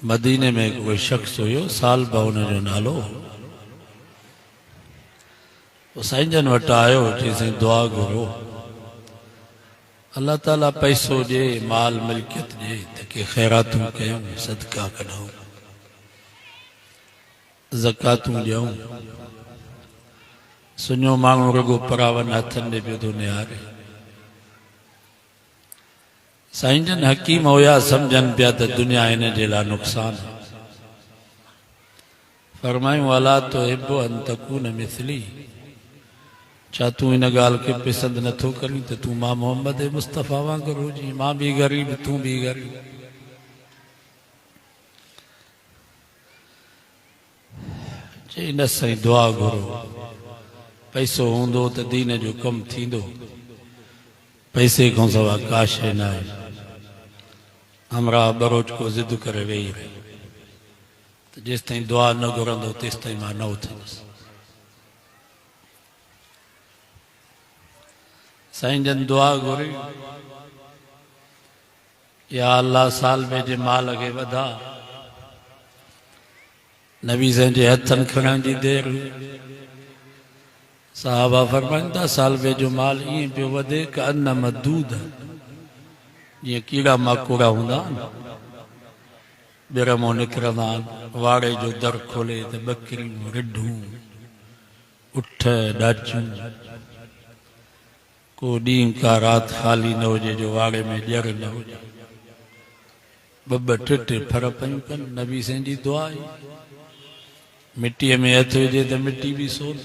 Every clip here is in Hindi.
मदीने में कोई शख्स हुयो साल भाउ जो नालो साईं जन वटि आयो चई दुआ घुरो अल्लाह ताला पैसो ॾे माल मिल्कियत ॾे त के ख़ैरातूं कयूं सदका कढूं ज़कातूं ॾियूं। सुञो माण्हू रुगो परावन हथनि ॾे पियो थो निहारे। साईं जन हकीम हुया सम्झनि पिया त दुनिया हिन जे लाइ नुक़सान। फरमायूं अला तो हिब्बु अन तकून मिथली, छा तूं हिन ॻाल्हि खे पसंदि नथो करीं त तूं मां मोहम्मद मुस्तफ़ा वांगुरु हुजी, मां बि ग़रीब तूं बि ग़रीब। चई न साईं दुआ घुरो, पैसो हूंदो त दीन जो कमु थींदो, पैसे खां सवा का शइ न आहे। हमरा बरोच को ज़िद करे वेही रहे त जेसि ताईं दुआ न घुरंदो तेसि ताईं मां न उथंदुसि। साईं जन दुआ घुरी, या अल्लाह साल में जे माल खे वधा। नबी साईं जे हथनि खणण जी देरि हुई। साहबा फरमाइनि था साल में जो माल ईअं पियो वधे क अन्न मदूद, जीअं कीड़ा माकोड़ा हूंदा आहिनि ॿियर मां निकिरंदा आहिनि। वाड़े जो दर खोले त ॿकरियूं रिढूं उठ ॾाचियूं, को ॾींहुं का राति ख़ाली न हुजे जो वाड़े में ॼर न हुजे। ॿ टे फर पयूं कनि। नबी साईं जी दुआ आई, मिटीअ में हथ हुजे त मिटी बि सोन।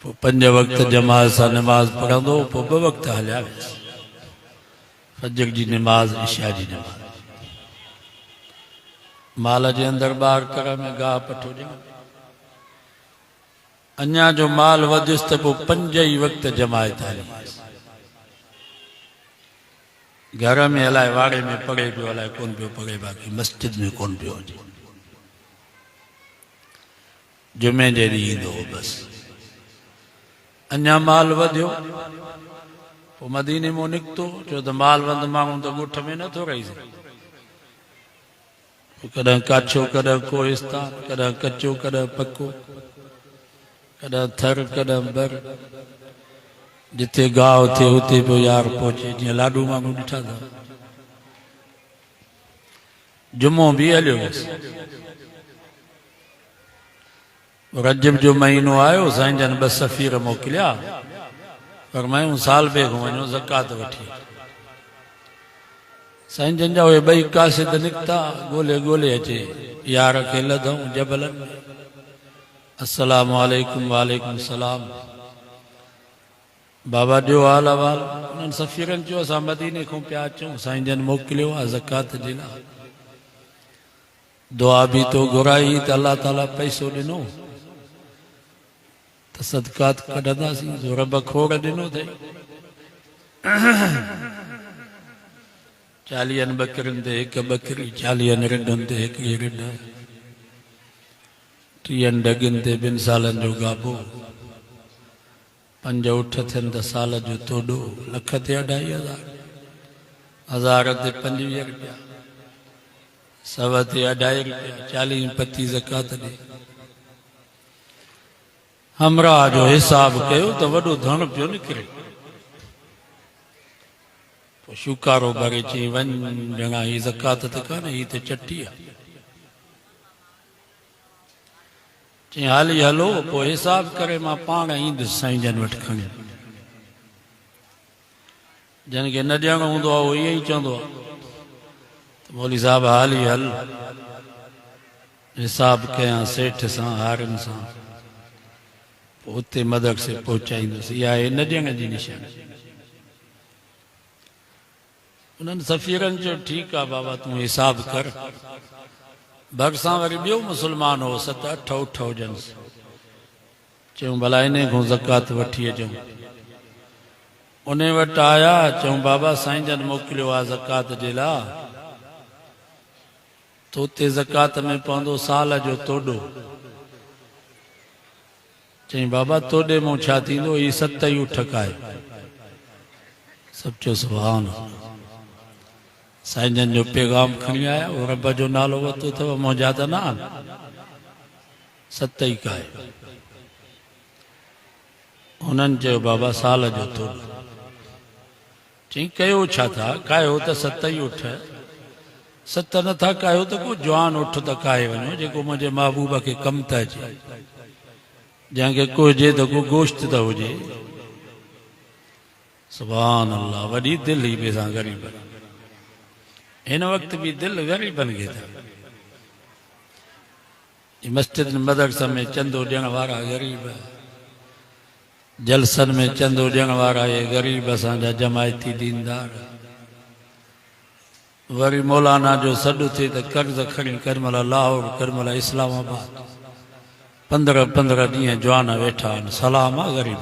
पोइ 5 वक़्त जमात सां नमाज़ पढ़ंदो, पोइ 2 वक़्त हलिया वियसि, फजर जी नमाज़, इशा जी नमाज़। माल जे अंदरि ॿाहिरि कर में गाह पठो ॾिनो। अञा जो माल वधियुसि त पोइ 5 ई वक़्त जमायत हली। घर में अलाए वाड़े में पढ़े पियो, अलाए कोन पियो पढ़े, बाक़ी मस्जिद में कोन पियो हुजे। जुमे जे ॾींहुं ईंदो हो बसि। अञा माल वधियो, पोइ मदीने मां निकितो, छो त माल वंद माण्हू त ॻोठ में नथो रही सघे। कॾहिं काछो, कॾहिं कोहिस्तान, कॾहिं कचो, कॾहिं पको, कॾहिं थर, कॾहिं बर। जिथे गाह थिए उते पियो यार पहुचे, जीअं लाडू माण्हू ॾिठा था। जुमो बि हलियो वियसि। रजब जो महीनो आयो, साईं जन 2 सफ़ीर मोकिलिया, फरमायूं साल बे खां वञो ज़कात वठी। साईं जन जा उहे 2 कासिद निकिता, ॻोल्हे ॻोल्हे अचे यार खे लधऊं जबलनि में। अस्सलामु अलैकुम वालेकुम सलाम। बाबा जो हाल अहवाल? उन्हनि सफ़ीरनि चयो असां मदीने खां पिया अचूं, साईं जन मोकिलियो आहे ज़कात जे लाइ। दुआ बि तो घुराई त अल्लाह ताला पैसो ॾिनो त सदकात कढंदासीं, जो रब खोड़ ॾिनो अथई। 40 बकरियुनि ते हिकु बकरी, 40 रिढनि ते हिकिड़ी रिढ, 30 डगियुनि ते 2 सालनि जो गाबो, 5 उठ थियनि त साल जो तोॾो, लख ते 2.5 हज़ार, 1000 ते 25 रुपया, 100 ते 2.5 रुपया, 40 पती ज़कात ॾे। हमरा जो हिसाब कयो त वॾो धन पियो निकिरे। पोइ शुकारो भरे चई वञ ॼणा ही ज़कात त कान्हे, ही त चटी आहे। चई हाली हलो, पोइ हिसाब करे मां पाण ईंदुसि साईं जन वटि खणी। जन खे न ॾियणो हूंदो आहे उहो ईअं ई चवंदो आहे त मौली साहब हाली हल, हिसाब कयां सेठ सां, हारियुनि सां, पोइ उते मदद से पहुचाईंदुसि। इहा आहे न ॾियण जी निशानी। उन्हनि सफ़ीरनि चयो ठीकु आहे बाबा, तूं हिसाब कर। भरिसां वरी ॿियो मुस्लमान हो, 7-8 उठ हुजनि। चयूं भला इन खां ज़कात वठी अचूं। उन वटि आया, चयूं बाबा साईं जन मोकिलियो आहे ज़कात जे लाइ, त उते ज़कात में पवंदो साल जो तोॾो। चई बाबा तोॾे मूं छा थींदो, ही 7 ई उठ आहे। सभु चयो सुभान अल्लाह। साईं जन जो पैगाम खणी आया, वो रब जो नालो वरितो अथव, मौजा त न आहिनि, 7 ई आहे। उन्हनि चयो बाबा साल जो तोॾो। चई कयो छा था, कायो त 7 ई उठ, 7 नथा कायो त को जवान उठ त काए वञो, जेको मुंहिंजे महबूब खे कमु त अचे, जंहिंखे को हुजे त को गोश्त त हुजे। सुभान अल्लाह, वॾी दिलि ई पैसा ग़रीब। हिन वक़्त बि दिलि ग़रीबनि खे था। मस्जिद मदरसा में चंदो ॾियण वारा ग़रीब, जलसनि में चंदो ॾियण वारा ये ग़रीब, असांजा जमायती दीनदार। वरी मौलाना जो सॾु थिए त कर्ज़ खणी करमल लाहौर, करमल इस्लामाबाद, 15-15 ॾींहं जवान वेठा आहिनि। सलाम आहे ग़रीब।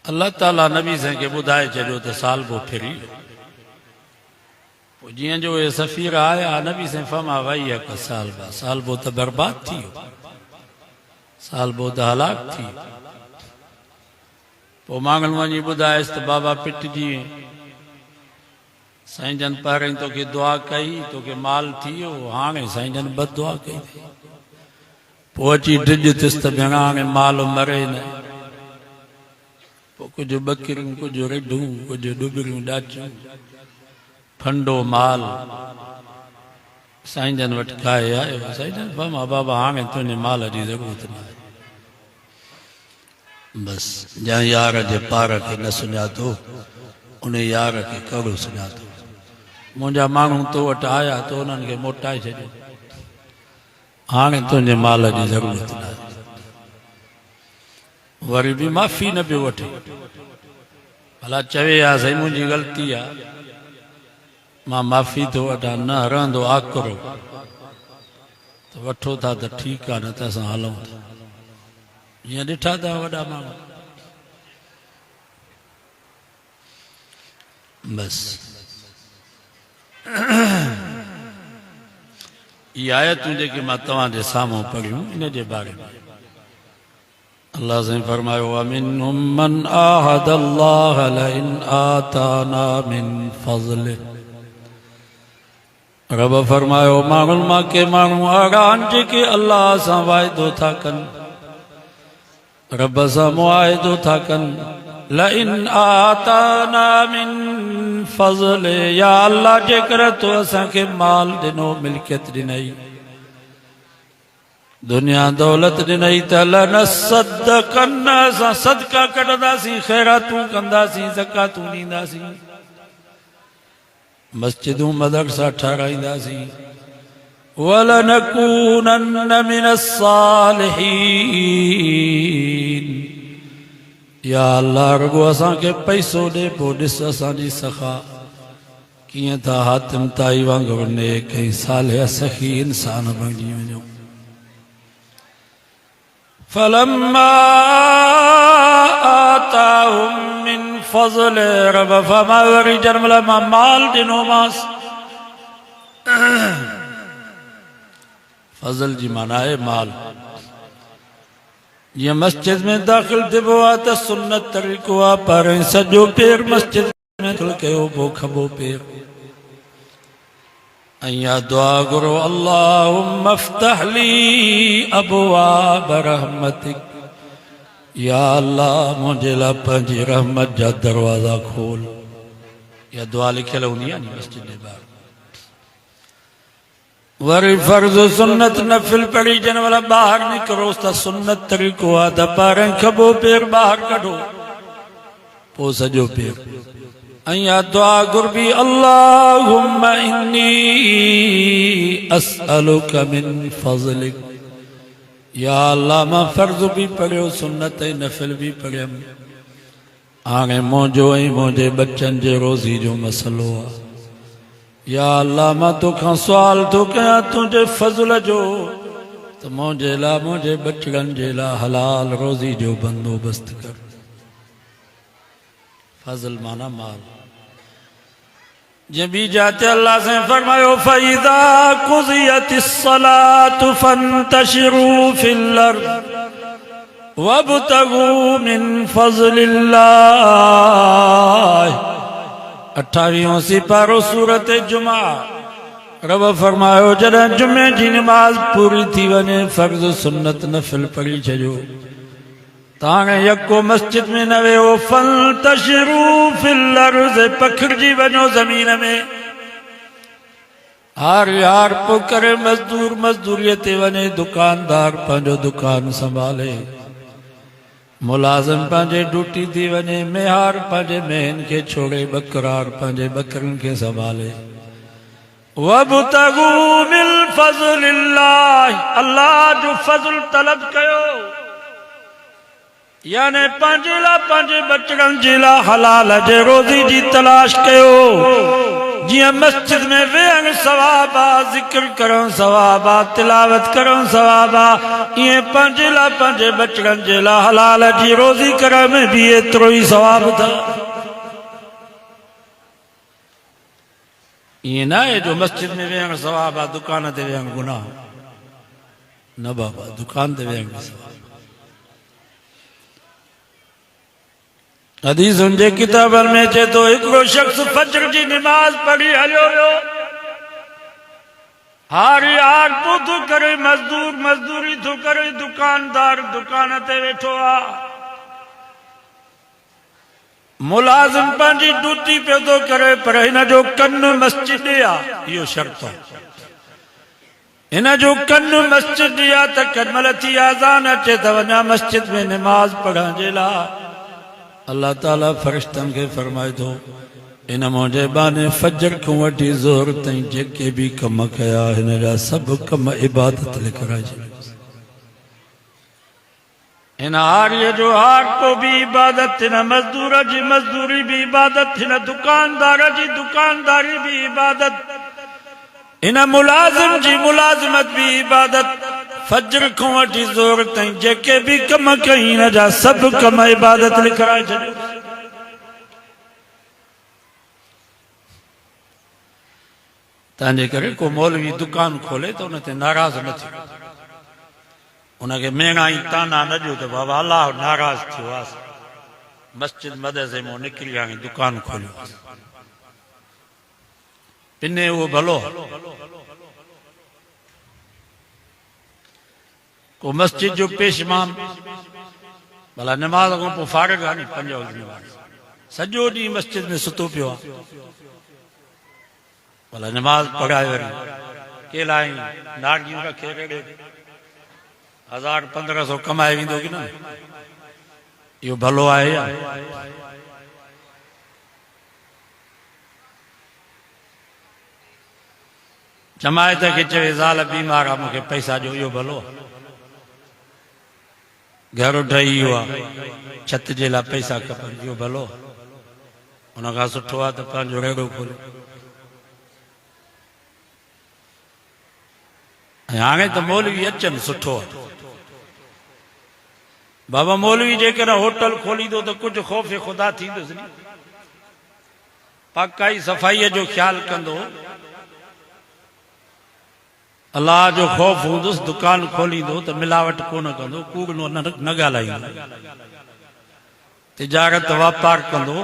अल्लाह ताला नबी साईं खे ॿुधाए छॾियो त साल बो फिरी। पोइ जीअं जो ये सफ़ीर आया, नबी साईं फरमा वई आहे साल बा, साल बो त बर्बाद थी वियो, साल बो त हलाक थी वियो। पोइ मांगण वञी ॿुधायसि त बाबा पिटजी वई। साईं जन पहिरीं तोखे दुआ कई, तोखे माल थी वियो, हाणे साईं जन बद दुआ कई। पोइ अची ड्रिज थियसि त भेण हाणे माल मरे न। पोइ कुझु बकरियूं, कुझु रिढूं, कुझु डुबरियूं ॾाचियूं, फंडो माल साईं जन वटि खाए आयो। साईं जन फरमा बाबा हाणे तुंहिंजे माल जी ज़रूरत न आहे। बसि जंहिं यार जे पार खे न सुञातो, उन यार खे कहिड़ो सुञातो। मुंहिंजा माण्हू तो वटि आया त उन्हनि खे मोटाए छॾियो। हाणे तुंहिंजे माल जी ज़रूरत न आहे। वरी बि माफ़ी न पियो वठे। भला चवे हा साईं मुंहिंजी ग़लती आहे, मां माफ़ी थो वठां, न रहंदो आकुरो त वठो था त ठीकु आहे, न त असां हलूं था। ईअं ॾिठा था वॾा माण्हू। बसि इहे आयतूं जेके मां तव्हांजे साम्हूं पढ़ियूं, इन जे बारे में अल्लाह साईं फरमायो वमिनहुम मन आहदल्लाह लइन आताना मिन फज़लिह। रब फरमायो माण्हुनि मां के माण्हू अहिड़ा आहिनि जेके अल्लाह सां वाइदो था कनि, रब सां मुआहिदो था कनि। लइन आताना मिन फज़लिह, या अल्लाह जेकर तो असांखे माल ॾिनो, मिल्कियत ॾिनई, दुनिया दौलत ॾिनई त लनसद्दक़न असां सदका कढंदासीं, ख़ैरातूं कंदासीं, ज़कातूं ॾींदासीं, मस्जिदूं मदरसा ठाराईंदासीं, वलनकूनन मिनस्सालिहीन। या अल्लाह रुगो असांखे पैसो ॾे, पोइ ॾिस असांजी सखा कीअं था हातिम ताई वांगुरु नेक ऐं सालिह सखी इंसान बणिजी वञूं। फलम्मा आताहुम मिन फज़ल रब फमा वरी जन्म मां माल ॾिनोमांसि। फज़ल जी माना आहे माल। जीअं मस्जिद में दाख़िल थिबो आहे त सुन्नत तरीक़ो आहे, पर सॼो पेर मस्जिद में दाख़िल कयो, पोइ खॿो पेर। ऐं या दुआ घुरो, अल्लाहुम्मा अफ्तह ली अबवाब रहमतिक। या अल्लाह मुंहिंजे लाइ पंहिंजी रहमत जा दरवाज़ा खोल। या दुआ लिखियल हूंदी आहे नी मस्जिद जे ॿाहिरि। वरी फर्ज़ सुन्नत नफ़िल पढ़ी जन वाला ॿाहिरि निकिरोसि त सुन्नत तरीक़ो आहे त पहिरें खॿो पेर ॿाहिरि कढो, पोइ सॼो पेर। ऐं या दुआ घुरबी, अल्लाहुम्मा इन्नी अस्अलुका मिन फज़लिक। या अल्लाह मां फर्ज़ बि पढ़ियो, सुन्नत ऐं नफ़िल बि पढ़ियमि, हाणे मुंहिंजो ऐं मुंहिंजे बच्चनि जे रोज़ी जो मसइलो आहे। या अल्लाह मां तोखां सुवाल थो कयां तुंहिंजे फज़ल जो, त मुंहिंजे लाइ, मुंहिंजे बचड़नि जे लाइ हलाल रोज़ी जो बंदोबस्त कर। फज़ल माना माल। जब भी जाते अल्लाह से फरमायो, फ़इज़ा क़ुज़ियतिस सलातु फंतशिरू फिल अर्ज़ वब्तगू मिन फ़ज़लिल्लाह। 28 सिपारो सूरत जुमा। रब फरमायो, जॾहिं जुमे जी नमाज़ पूरी थी वञे, फ़र्ज़ सुन्नत नफ़िल पढ़ी छॾियो, ताणे यको मस्जिद में न वियो, फंतशिरू फिल अर्ज़, पखिड़िजी वञो ज़मीन में। हार यार पोइ करे मज़दूर मज़दूरीअ ते वञे, दुकानदार पंहिंजो दुकान संभाले, मुलाज़िम पंहिंजे ड्यूटी थी वञे, मेहार पंहिंजे मेहन खे छोड़े, बकरार पंहिंजे बकरनि खे संभाले। वब्तगू मिन फ़ज़लिल्लाह, अल्लाह जो फज़ल तलब कयो, यानी पंहिंजे लाइ, पंहिंजे बचड़नि जे लाइ हलाल जे रोज़ी जी तलाश कयो। जीअं मस्जिद में वेहण सवाब आहे, ज़िक्र करण सवाब आहे, तिलावत करण सवाब आहे, ईअं पंहिंजे लाइ, पंहिंजे बचड़नि जे लाइ हलाल जी रोज़ी करण में बि एतिरो ई सवाब अथव। ईअं न आहे जो मस्जिद में वेहण सवाब आहे, दुकान ते वेहण गुनाह न। बाबा, दुकान ते वेहण सवाब। हदीसुनि जे किताबनि में चए थो, हिकिड़ो शख़्स फजर जी नमाज़ पढ़ी हलियो वियो, हारी हार पोइ थो करे, मज़दूर मज़दूरी थो करे, दुकानदार दुकान ते वेठो आहे, मुलाज़िम पंहिंजी ड्यूटी पियो थो करे, पर हिन जो कनु मस्जिद आहे। इहो शर्त आहे, हिन जो कनु मस्जिद आहे, त केॾीमहिल थी अज़ान अचे त वञा मस्जिद में नमाज़ पढ़ण जे लाइ। अल्लाह ताला फ़रिश्तनि खे फरमाए थो, इन मुंहिंजे बहाने फजर खां वठी ज़ोहर ताईं जेके बि कम कया, हिन जा सभु कम इबादत लिखाए छॾियो। हिन हारीअ जो हार को बि इबादत, हिन मज़दूर जी मज़दूरी बि इबादत, हिन दुकानदार जी दुकानदारी बि इबादत, हिन मुलाज़िम जी मुलाज़िमत बि इबादत। फजर खां वठी ज़ोहर ताईं जेके बि कम कई, हिन जा सभु कम इबादत लिखाए छॾियो। तंहिंजे करे को मौलवी दुकान खोले त उन ते नाराज़ न थियो, उनखे मेणा ई ताना न ॾियो त बाबा अलाह नाराज़ थियो आहे, मस्जिद मदरसे मां निकिरी हाणे दुकान खोलियो, पिने उहो भलो। को मस्जिद जो पेशमान भला नमाज़ खां पोइ फारिग आहे नी, 5 वॻे नमाज़, सॼो ॾींहुं मस्जिद में सुतो पियो आहे, भला नमाज़ पढ़ाए वरी केला नारियूं रखे रेड़े, 1000-1500 कमाए वेंदो की न इहो भलो आहे या जमायत खे चवे ज़ाल बीमार आहे मूंखे पैसा ॾियो इहो भलो घर ठही वियो आहे छत जे लाइ पैसा खपनि इहो भलो उन खां सुठो आहे त पंहिंजो रेड़ो खोलियो ऐं हाणे त मौलवी अचनि सुठो आहे बाबा मौलवी जेकॾहिं होटल खोलींदो त कुझु ख़ौफ़ ख़ुदा थींदुसि नी पकाई सफ़ाईअ जो ख़्यालु कंदो अल्लाह जो ख़ौफ़ हूंदुसि दुकान खोलींदो त मिलावट कोन कंदो कूड़ न ॻाल्हाईंदो तिजारत वापार कंदो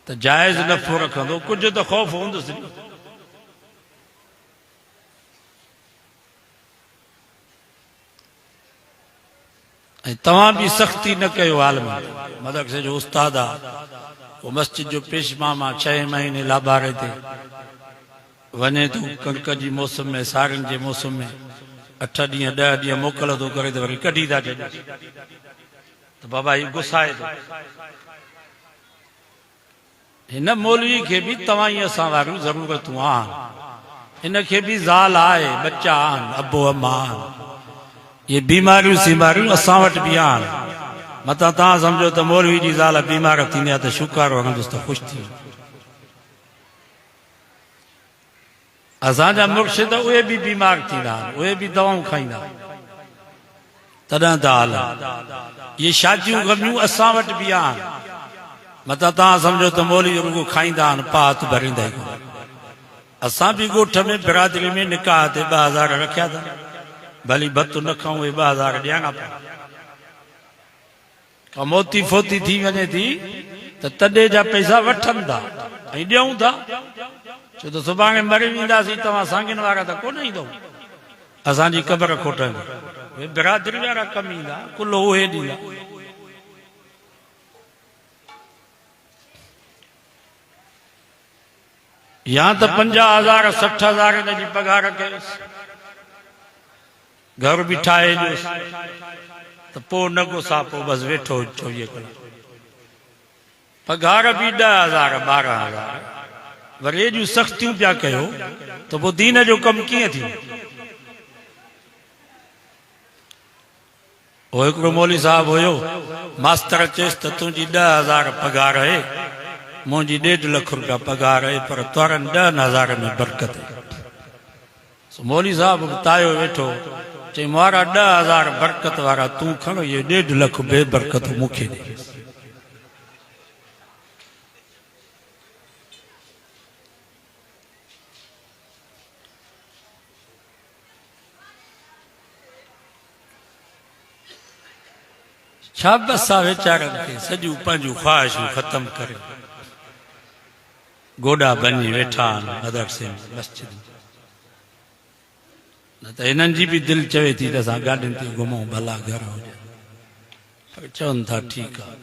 त जाइज़ नफ़ो रखंदो कुझु त ख़ौफ़ हूंदुसि ऐं तव्हां बि सख़्ती न कयो आलम मदरसे जो उस्ताद आहे वो मस्जिद जो पेशमामा 6 महीने लाबारे ते वञे थो कणिक जी मौसम में साड़ियुनि जे मौसम में 8 ॾींहं 10 ॾींहं मोकल थो करे त वरी कढी था ॾियनि त बाबा ही गुस्साए थो हिन मौलवी खे बि तव्हां ई असां वारियूं ज़रूरतूं आहिनि हिन खे बि ज़ाल आहे बच्चा आहिनि अबो अम्मा आहिनि ये बीमारियूं सीमारियूं असां वटि बि आहिनि मतां तव्हां सम्झो त मौलवी जी ज़ाल बीमार थींदी आहे त शुकारो हणंदुसि त ख़ुशि थी असांजा मुर्शिद उहे बि बीमार थींदा आहिनि उहे बि दवाऊं खाईंदा तॾहिं त हाल इहे शादियूं गमियूं असां वटि बि आहिनि मतां तव्हां सम्झो त मौलवी रुगो खाईंदा आहिनि पात भरींदा आहिनि असां बि ॻोठ में बिरादरी में निकाह ते 2000 रखिया अथनि भली भत न खाऊं 2000 ॾियणा पिया का मोती फोती थी वञे थी त तॾहिं जा पैसा वठनि था ऐं ॾियूं था छो त सुभाणे मरी वेंदासीं तव्हां सांगिन वारा त कोन ईंदो असांजी क़बर खोटंदी उहे बिरादरी वारा कम ईंदा कुल्लो उहे ॾींदा या त 50,000 60,000 हिन जी पघार कयोसि घर बि ठाहे ॾियोसि त पोइ न गुस्सा पोइ बसि वेठो 24 कलाक पघार बि 10,000 12,000 वरी जूं सख़्तियूं पिया कयो त पोइ दीन जो कमु कीअं थींदो हो हिकिड़ो मौलवी साहब हुयो मास्तर चयसि त तुंहिंजी 10,000 पघार आहे मुंहिंजी 1.5 लख रुपया पघार आहे पर तोरनि 10,000 में बरकत मौलवी साहब तायो वेठो चई मारा 10,000 बरकत वारा तूं खणो इहे 1.5 लख बेबरकत मूंखे ॾे छा बस आहे वीचारनि खे सॼियूं पंहिंजूं ख़्वाहिशूं ख़तम करे गोॾा बनी वेठा आहिनि मदरसे में मस्जिद न त हिननि जी बि दिलि चवे थी त असां गाॾियुनि ते घुमूं भला घर हुजे पर चवनि था ठीकु आहे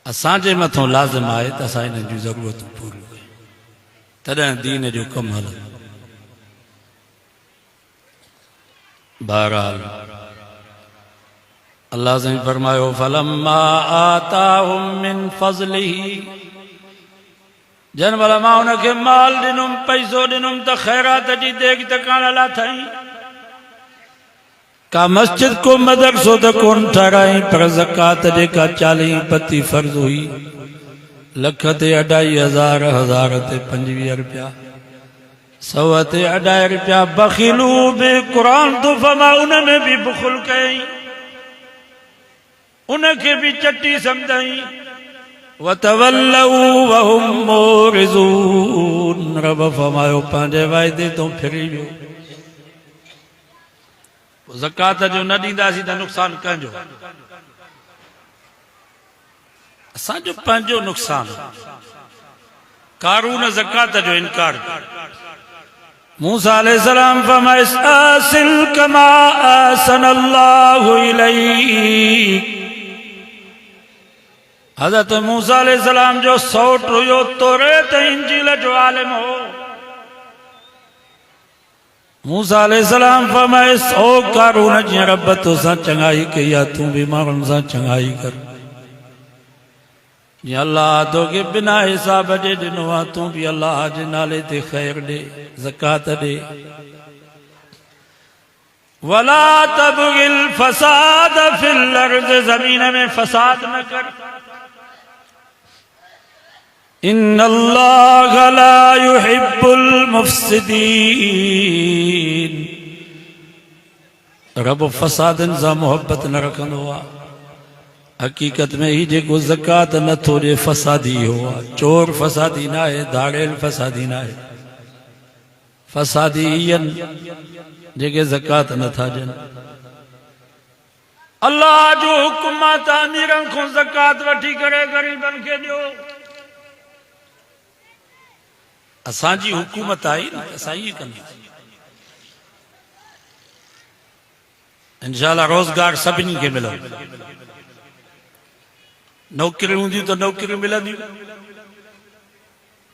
असांजे मथां लाज़िम आहे त असां हिननि जूं ज़रूरतूं पूरियूं कयूं तॾहिं दीन जो कमु हलंदो बहरहाल अल्लाह से फरमायो फलम्मा आताहुम मिन फज़लिही जन वाला मां उनखे माल ॾिनुम पैसो ॾिनुम त ख़ैरात जी देग तकाण ला थई का मस्जिद को मदरसो त कोन ठाराई पर ज़कात जेका 40 पती फर्ज़ हुई लख ते 2.5 हज़ार ते 25 रुपया 100 ते 2.5 रुपया बखिलू बे कुरान तो फमा उनमें भी बुखल कई उनखे भी चट्टी समझाई वतवल्लू वहुम मोरिज़ून रब फरमायो पंहिंजे वाइदे तो फिरी वियो ज़कात जो न ॾींदासीं त नुक़सान कंहिंजो असांजो पंहिंजो नुक़सान कारून ज़कात जो इनकार मूसा अलैहिस्सलाम फरमाए आसिल कमा आसनल्लाहु इलैक हज़रत मूसा अलैहिस्सलाम जो सौट हुयो तौरात इंजील जो आलिम हो मूसा अलैहिस्सलाम फरमाए सो कारून जीअं रब तोसां चङाई कई आहे तूं बि माण्हुनि सां चङाई कर जीअं अल्लाह तोखे बिना हिसाब जे ॾिनो आहे तूं बि अल्लाह जे नाले ते ख़ैर ॾे ज़कात ॾे वला तबगिल फसाद फिल अर्ज़ ज़मीन में फसाद न कर इन्नल्लाह ला युहिब्बुल मुफ़्सिदीन रब फसादन सां मोहब्बत न रखंदो आहे हकीकत में ही जेको ज़कात नथो ॾे फसादी हो आहे चोर फसादी न आहे धाड़ेल फसादी न आहे फसादी ईअं जेके ज़कात नथा ॾियनि अल्लाह जो हुकुम आहे त अमीरनि खां ज़कात वठी करे ग़रीबनि खे ॾियो असांजी हुकूमत आई न असां ई कंदासीं इंशाअल्लाह रोज़गार सभिनी खे मिलंदो नौकरियूं हूंदियूं त नौकरियूं मिलंदियूं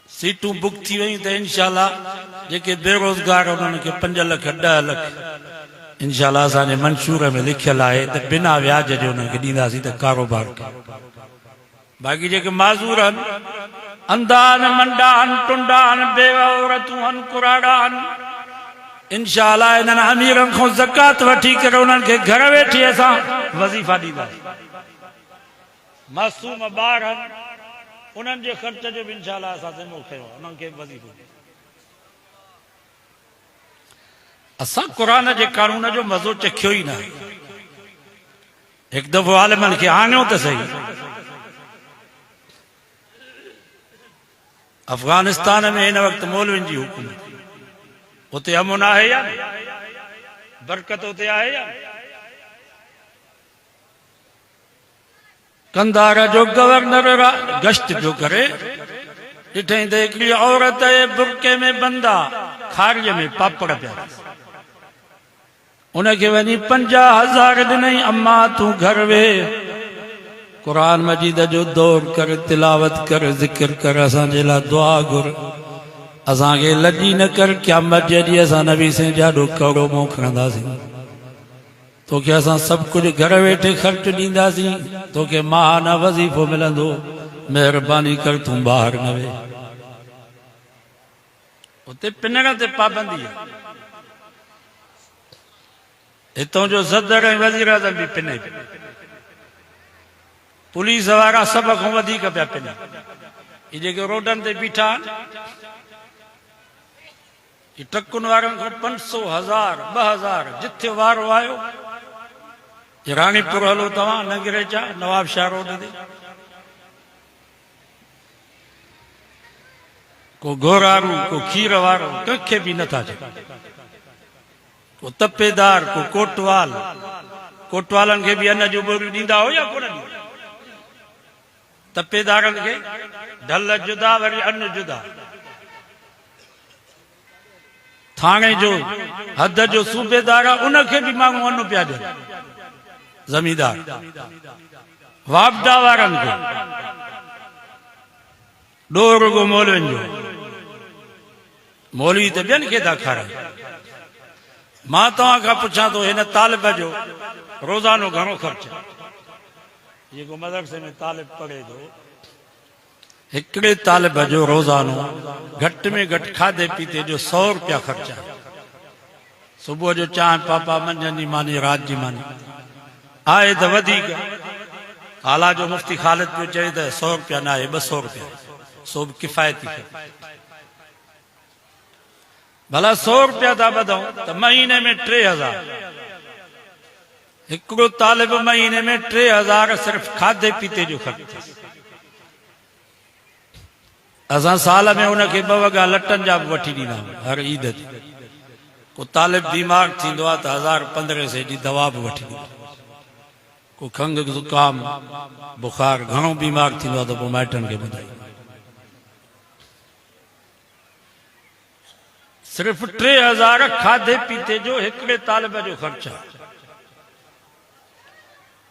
सीटूं बुक थी वयूं त इंशाअल्लाह जेके बेरोज़गार उन्हनि खे 5 लख 10 लख इंशाअल्लाह असांजे मंशूर में लिखियल आहे त बिना व्याज जे उन्हनि खे ॾींदासीं त कारोबार बाक़ी जेके माज़ूर आहिनि अंधा आहिनि मंडा आहिनि टुंडा आहिनि बेवा औरतूं आहिनि कुराड़ा आहिनि इंशाअल्लाह इन्हनि अमीरनि खां ज़कात वठी करे उन्हनि खे घर वेठे असां वज़ीफ़ा ॾींदासीं मासूम ॿार आहिनि उन्हनि जे ख़र्च जो बि इंशाअल्लाह असां ज़िम्मो खयो आहे उन्हनि खे वज़ीफ़ो असां क़ुरान जे कानून जो मज़ो चखियो ई न हिकु दफ़ो आलिमनि खे आणियो त सही अफगानिस्तान में हिन वक़्तु मौलवियुनि जी हुकूमत उते अमन आहे या बरकत उते आहे या कंधार जो गवर्नर गश्त पियो करे ॾिठई त हिकिड़ी औरत बुरके में बंदा खारीअ में पापड़ पिया उनखे वञी 50,000 ॾिनई अम्मा तूं घर वेह कुरान मजीद जो दौर कर तिलावत कर ज़िक्र कर असांजे लाइ दुआ घुर असांखे लॼी न कर क़यामत जे ॾींहुं असां नबी साईं ॾाढो कवड़ो मोह खणंदासीं तोखे असां सभु कुझु घर वेठे ख़र्च ॾींदासीं तोखे महाना वज़ीफ़ो मिलंदो महिरबानी कर तूं ॿाहिरि न वेह उते पिनण ते पाबंदी आहे हितां जो सदर ऐं वज़ीर आज़म बि पिने पुलिस वारा सभ खां वधीक पिया पिन ये जेके रोडनि ते बीठा आहिनि ट्रकुनि वारनि खां 500,000 2,000 जिथे वारो आयो रानीपुर हलो तव्हां नगरे चा नवाब शाह रोड ते को गोरारू को खीर वारो कंहिंखे बि नथा चए को तपेदार को कोटवाल कोटवालनि खे बि अन जो बोरियूं ॾींदा हो या कोन ॾींदा तपेदारनि खे ढल जुदा वरी अन जुदा थाणे जो हद जो सूबेदार आहे उनखे बि माण्हू अन पिया ॾियनि ज़मींदार वापडा वारनि खे ॾोह रुगो मौलवियुनि जो मौलवी त ॿियनि खे था खाराइनि मां तव्हां खां पुछां थो हिन तालिब जो रोज़ानो घणो ख़र्च जेको मदरसे में तालिब पढ़े थो हिकिड़े तालिब जो रोज़ानो घटि में घटि खाधे पीते जो 100 रुपया ख़र्च आहे सुबुह जो चांहि पापा मंझंदि जी मानी राति जी मानी आहे त वधीक आला जो मुफ्ती ख़ालिद पियो चए त 100 रुपया न आहे 200 रुपया सो बि किफ़ायती भला 100 रुपया था ॿधूं त महीने में 3,000 हिकिड़ो तालिब महीने में 3,000 सिर्फ़ खाधे पीते जो ख़र्च असां साल में उनखे 2 वॻा लटनि जा बि वठी ॾींदा आहियूं हर ईद ते को तालिब बीमार थींदो आहे त 1,000-1,500 जी दवा बि वठी ॾींदो को खंघ ज़ुकाम बुखार घणो बीमार थींदो आहे त पोइ माइटनि खे ॿुधाईंदो सिर्फ़ 3,000 खाधे पीते जो हिकिड़े तालिब जो ख़र्च आहे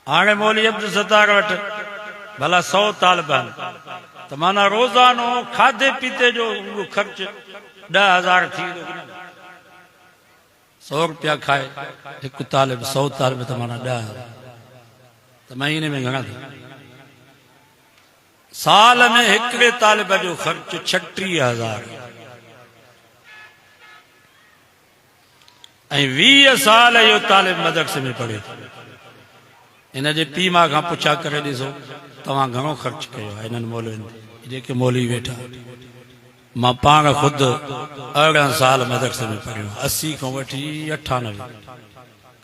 हाणे मौलवी अब्दुल सत्तार वटि भला 100 तालिब आहिनि त माना रोज़ानो खाधे पीते जो ख़र्च 10,000 थी वेंदो 100 रुपया खाए एक तालिब 100 तालिब त माना 10 तो महीने में घणा थी साल में हिकिड़े तालिब जो ख़र्च 36,000 ऐं 20 साल इहो तालिब मदरसे में पढ़े थो इन जे पीउ मां खां पुछा करे ॾिसो तव्हां घणो ख़र्च कयो आहे इन्हनि मौलवियुनि जेके मौलवी वेठा मां पाण ख़ुदि 18 साल मदरसे में पढ़ियो 80 खां वठी 98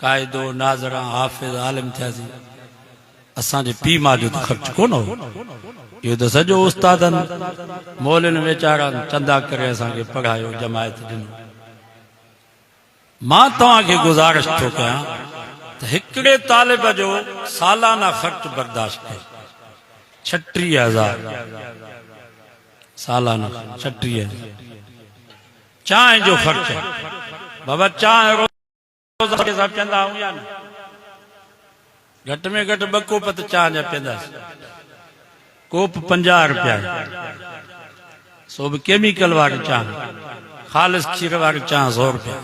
क़ाइदो नाज़रा हाफ़िज़ आलिम थियासीं असांजे पीउ मां जो त ख़र्च कोन हो इहो त सॼो उस्तादनि मौलवियुनि वीचारनि चंदा करे असांखे पढ़ायो जमायत ॾिनो मां तव्हांखे गुज़ारिश थो कयां त हिकिड़े तालिब जो सालाना ख़र्च बर्दाश्त कयो 36,000 सालाना 36,000 चांहि जो ख़र्च बाबा चांहि रोज़ के साथ चंदा आहियूं या न घटि में घटि 2 कोप त चांहि जा पीअंदासीं कोप 50 रुपया सो बि केमिकल वारी चांहि ख़ालिस खीर वारी चांहि 100 रुपया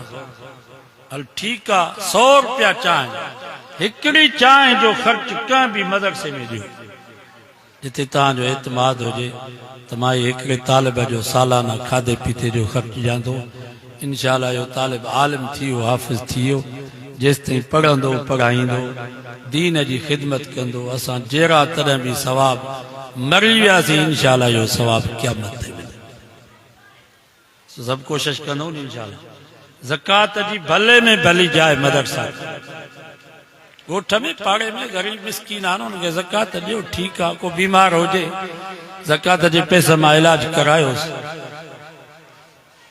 हल ठीकु आहे 100 रुपया चांहि हिकिड़ी चांहि जो ख़र्च कंहिं बि मदरसे में ॾियो जिते तव्हांजो एतमाद हुजे त मां हिकिड़े तालिब जो सालाना खाधे पीते जो ख़र्च ॾियां इंशाअल्लाह इहो तालिब आलिम थी वियो हाफ़िज़ थी वियो जेसिताईं पढ़ंदो पढ़ाईंदो दीन जी ख़िदमत कंदो असां जहिड़ा तॾहिं बि सवाब मरी वियासीं इंशाअल्लाह इहो सवाब क़यामत ते मिलंदो सभु कोशिशि कंदो न इंशाअल्लाह ज़कात जी भले में भली जाइ मदरसा ॻोठ में पाड़े में ग़रीब मिसकीन आहे न हुनखे ज़कात ॾियो ठीकु आहे को बीमार हुजे ज़कात जे पैसे मां इलाज करायोसि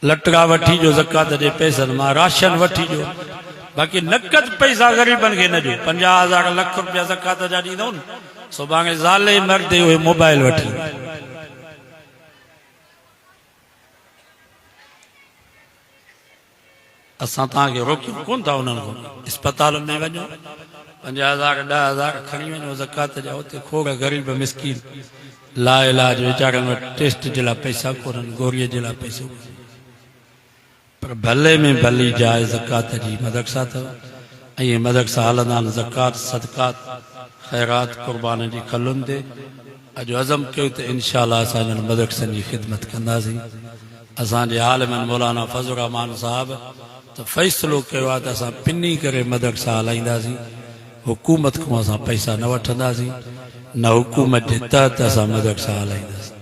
लटका वठी जो ज़कात जे पैसनि मां राशन वठी जो बाक़ी नक़द पैसा ग़रीबनि खे न ॾियो 50,000 लख रुपया ज़कात जा ॾींदो न सुभाणे ज़ाले मर्दे उहे मोबाइल वठी असां तव्हांखे रोकियो कोन था उन्हनि खां अस्पताल में वञो 50,000 10,000 खणी वञो ज़कात जा उते खोड़ ग़रीब मिसकीन ला इलाज वीचारनि वटि टेस्ट जे लाइ पैसा कोन्हनि गोरीअ जे लाइ पैसो पर भले में भली जाइ ज़कात जी मदरसा अथव ऐं मदरसा हलंदा आहिनि ज़कात सदकात ख़ैरात क़ुर्बान जी खलुनि ते अॼु अज़म कयो त इंशाअल्लाह असां हिननि मदरसनि जी ख़िदमत कंदासीं असांजे आलिमनि मौलाना फज़लुर रहमान साहब त फ़ैसिलो कयो आहे त असां पिनी करे मदरसा हलाईंदासीं हुकूमत खां असां पैसा न वठंदासीं न हुकूमत जे तहत असां मदरसा हलाईंदासीं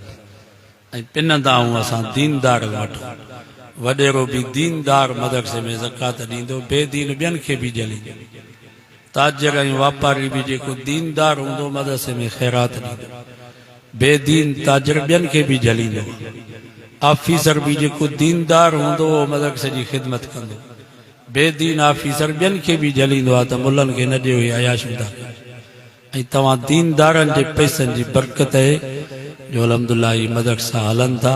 ऐं पिनंदा आहियूं असां दीनदार वटि वॾेरो बि दीनदार मदरसे में ज़कात ॾींदो बेदीन ॿियनि खे बि जलींदो ताजर ऐं वापारी बि जेको दीनदार हूंदो मदरसे में ख़ैरात ॾींदो बेदीन ताजर ॿियनि खे बि जलींदो ऑफिसर भी जेको दीनदार हूंदो मदरसे जी ख़िदमत कंदो बेदीन ऑफिसर ॿियनि खे बि जलींदो आहे त मुल्हनि खे न ॾियो हे अयाशूं था कनि ऐं तव्हां दीनदारनि जे पैसनि जी बरकत आहे जो अलहमदुलिल्लाह ही मदरसा हलनि था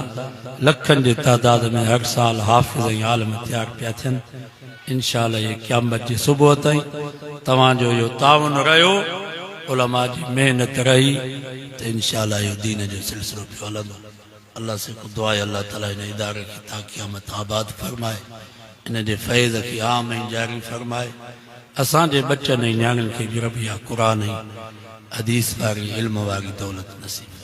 लखनि जे तादाद में हर साल हाफ़िज़ ऐं आलिम तयारु पिया थियनि इंशाअल्लाह इहे क़यामत जी सुबुह ताईं तव्हांजो इहो ताउन रहियो उलमा जी महिनत रही त इंशाअल्लाह इहो दीन जो सिलसिलो पियो हलंदो अल्लाह से को दुआ है अल्लाह ताला इन इदारे की ता क़यामत आबाद फरमाए इन जे फैज़ की आम ऐं जारी फरमाए असांजे बच्चनि ऐं न्याणियुनि खे बि रबिया क़ुरान ऐं हदीस वारी इल्म वारी दौलत नसीब